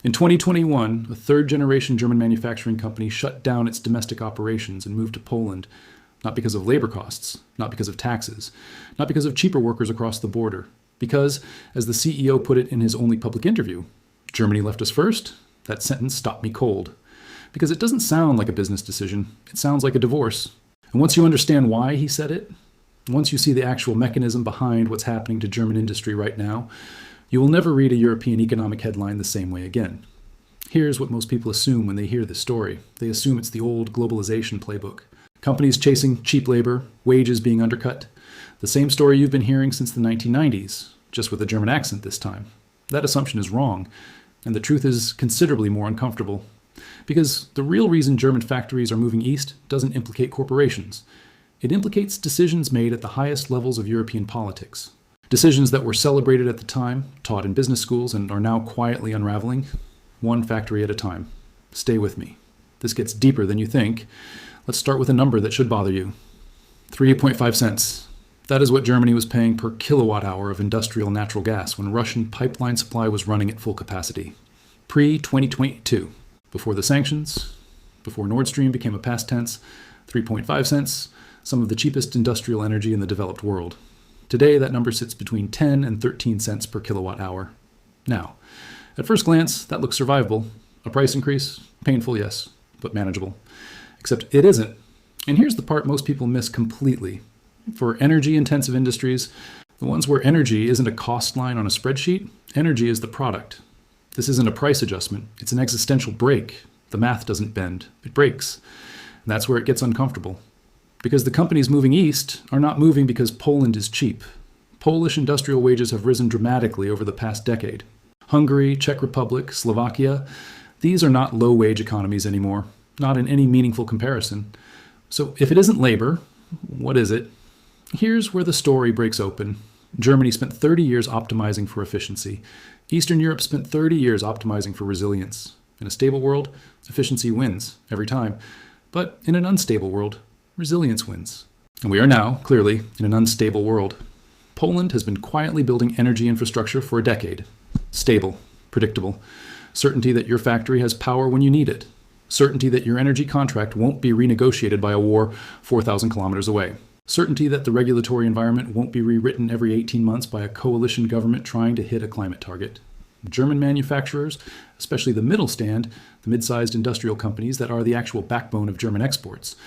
In 2021, a third-generation German manufacturing company shut down its domestic operations and moved to Poland, not because of labor costs, not because of taxes, not because of cheaper workers across the border, because, as the CEO put it in his only public interview, "Germany left us first." That sentence stopped me cold. Because it doesn't sound like a business decision, it sounds like a divorce. And once you understand why he said it, once you see the actual mechanism behind what's happening to German industry right now, you will never read a European economic headline the same way again. Here's what most people assume when they hear this story. They assume it's the old globalization playbook. Companies chasing cheap labor, wages being undercut. The same story you've been hearing since the 1990s, just with a German accent this time. That assumption is wrong, and the truth is considerably more uncomfortable. Because the real reason German factories are moving east doesn't implicate corporations. It implicates decisions made at the highest levels of European politics. Decisions that were celebrated at the time, taught in business schools, and are now quietly unraveling, one factory at a time. Stay with me. This gets deeper than you think. Let's start with a number that should bother you. 3.5 cents. That is what Germany was paying per kilowatt hour of industrial natural gas when Russian pipeline supply was running at full capacity. Pre-2022. Before the sanctions, before Nord Stream became a past tense, 3.5 cents, some of the cheapest industrial energy in the developed world. Today, that number sits between 10 and 13 cents per kilowatt hour. Now, at first glance, that looks survivable. A price increase? Painful, yes, but manageable. Except it isn't. And here's the part most people miss completely. For energy-intensive industries, the ones where energy isn't a cost line on a spreadsheet, energy is the product. This isn't a price adjustment. It's an existential break. The math doesn't bend. It breaks. And that's where it gets uncomfortable. Because the companies moving east are not moving because Poland is cheap. Polish industrial wages have risen dramatically over the past decade. Hungary, Czech Republic, Slovakia, these are not low-wage economies anymore, not in any meaningful comparison. So if it isn't labor, what is it? Here's where the story breaks open. Germany spent 30 years optimizing for efficiency. Eastern Europe spent 30 years optimizing for resilience. In a stable world, efficiency wins every time. But in an unstable world, resilience wins. And we are now, clearly, in an unstable world. Poland has been quietly building energy infrastructure for a decade. Stable, predictable. Certainty that your factory has power when you need it. Certainty that your energy contract won't be renegotiated by a war 4,000 kilometers away. Certainty that the regulatory environment won't be rewritten every 18 months by a coalition government trying to hit a climate target. German manufacturers, especially the middle stand, the mid-sized industrial companies that are the actual backbone of German exports,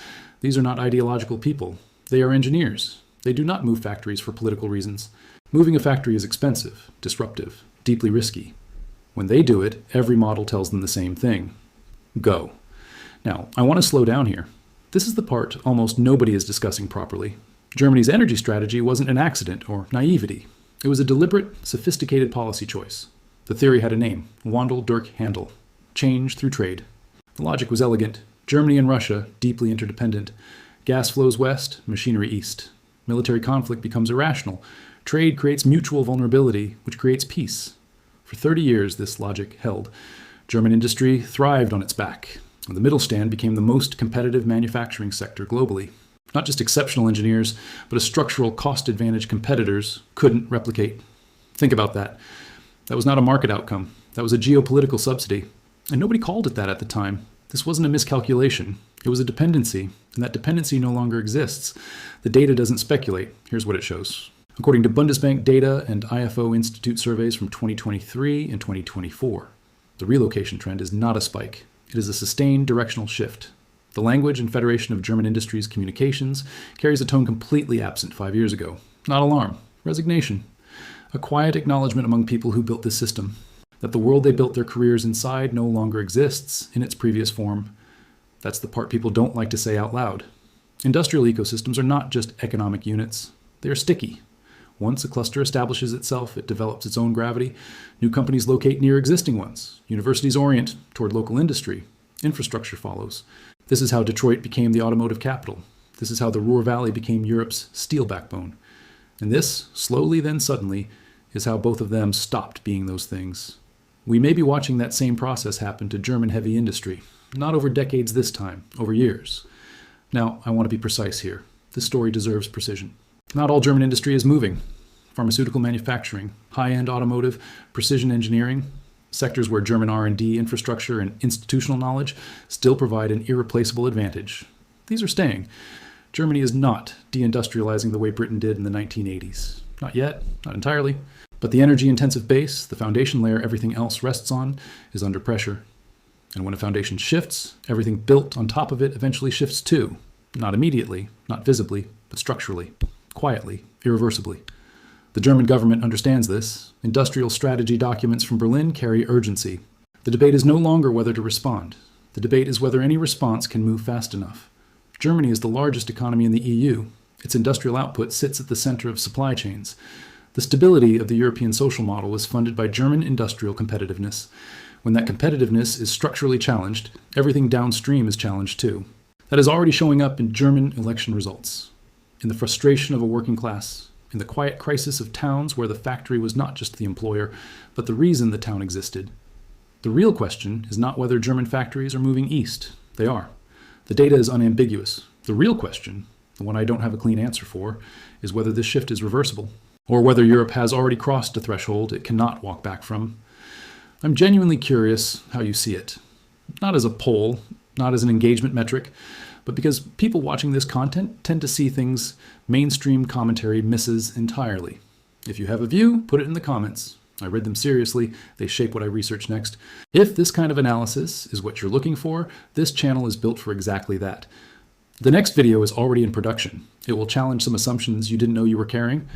these are not ideological people. They are engineers. They do not move factories for political reasons. Moving a factory is expensive, disruptive, deeply risky. When they do it, every model tells them the same thing. Go. Now, I want to slow down here. This is the part almost nobody is discussing properly. Germany's energy strategy wasn't an accident or naivety. It was a deliberate, sophisticated policy choice. The theory had a name, Wandel durch Handel, change through trade. The logic was elegant. Germany and Russia, deeply interdependent. Gas flows west, machinery east. Military conflict becomes irrational. Trade creates mutual vulnerability, which creates peace. For 30 years, this logic held. German industry thrived on its back. The middle stand became the most competitive manufacturing sector globally. Not just exceptional engineers, but a structural cost advantage competitors couldn't replicate. Think about that. That was not a market outcome. That was a geopolitical subsidy. And nobody called it that at the time. This wasn't a miscalculation. It was a dependency, and that dependency no longer exists. The data doesn't speculate. Here's what it shows. According to Bundesbank data and IFO Institute surveys from 2023 and 2024, the relocation trend is not a spike. It is a sustained directional shift. The language and Federation of German Industries communications carries a tone completely absent 5 years ago. Not alarm, resignation. A quiet acknowledgement among people who built this system, that the world they built their careers inside no longer exists in its previous form. That's the part people don't like to say out loud. Industrial ecosystems are not just economic units. They are sticky. Once a cluster establishes itself, it develops its own gravity. New companies locate near existing ones. Universities orient toward local industry. Infrastructure follows. This is how Detroit became the automotive capital. This is how the Ruhr Valley became Europe's steel backbone. And this, slowly then suddenly, is how both of them stopped being those things. We may be watching that same process happen to German heavy industry. Not over decades this time, over years. Now, I want to be precise here. This story deserves precision. Not all German industry is moving. Pharmaceutical manufacturing, high-end automotive, precision engineering, Sectors where German R&D infrastructure and institutional knowledge still provide an irreplaceable advantage. These are staying. Germany is not deindustrializing the way Britain did in the 1980s. Not yet, not entirely. But the energy-intensive base, the foundation layer everything else rests on, is under pressure. And when a foundation shifts, everything built on top of it eventually shifts too. Not immediately, not visibly, but structurally, quietly, irreversibly. The German government understands this. Industrial strategy documents from Berlin carry urgency. The debate is no longer whether to respond. The debate is whether any response can move fast enough. Germany is the largest economy in the EU. Its industrial output sits at the center of supply chains. The stability of the European social model is funded by German industrial competitiveness. When that competitiveness is structurally challenged, everything downstream is challenged too. That is already showing up in German election results, in the frustration of a working class, in the quiet crisis of towns where the factory was not just the employer, but the reason the town existed. The real question is not whether German factories are moving east. They are. The data is unambiguous. The real question, the one I don't have a clean answer for, is whether this shift is reversible, or whether Europe has already crossed a threshold it cannot walk back from. I'm genuinely curious how you see it. Not as a poll, not as an engagement metric, but because people watching this content tend to see things mainstream commentary misses entirely. If you have a view, put it in the comments. I read them seriously. They shape what I research next. If this kind of analysis is what you're looking for, this channel is built for exactly that. The next video is already in production. It will challenge some assumptions you didn't know you were carrying.